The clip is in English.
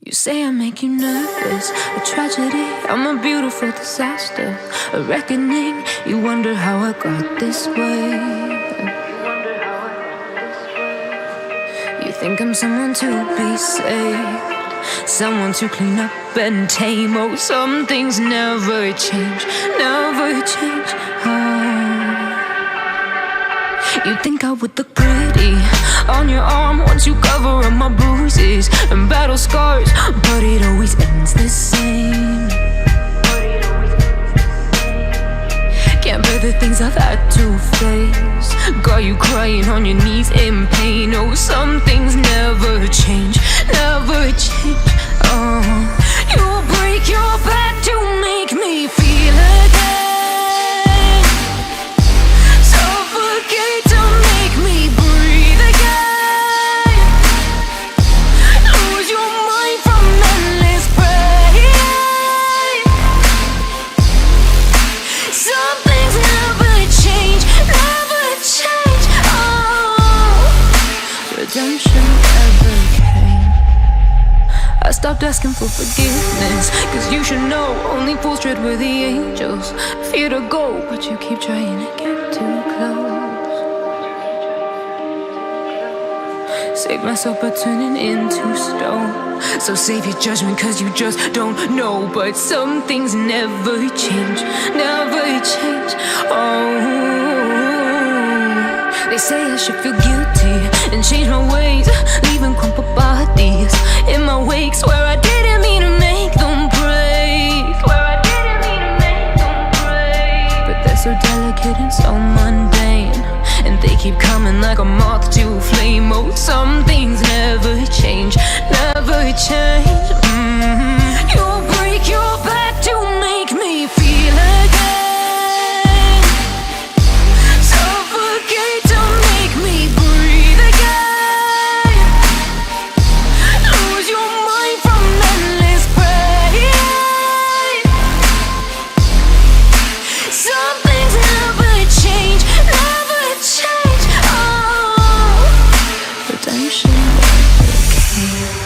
You say I make you nervous, a tragedy, I'm a beautiful disaster, a reckoning. You wonder how I got this way. You think I'm someone to be saved, someone to clean up and tame. Oh, some things never change, never change. You think I would look pretty on your arm once you cover up my bruises and battle scars, but it always ends the same. Can't bear the things I've had to face, got you crying on your knees in pain. Oh, some things never change, never change. You'll break your back to make me feel again. Redemption ever came. I stopped asking for forgiveness, cause you should know only fools tread where the angels fear to go, but you keep trying to get too close. Save myself by turning into stone, so save your judgment cause you just don't know. But some things never change, never change. They say I should feel guilty and change my ways, leaving crumpled bodies in my wake. Swear I didn't mean to make them break, swear I didn't mean to make them break. But they're so delicate and so mundane, and they keep coming like a moth to a flame. Oh, some things never change, never change. You'll break your back to make me feel again. Redemption never came.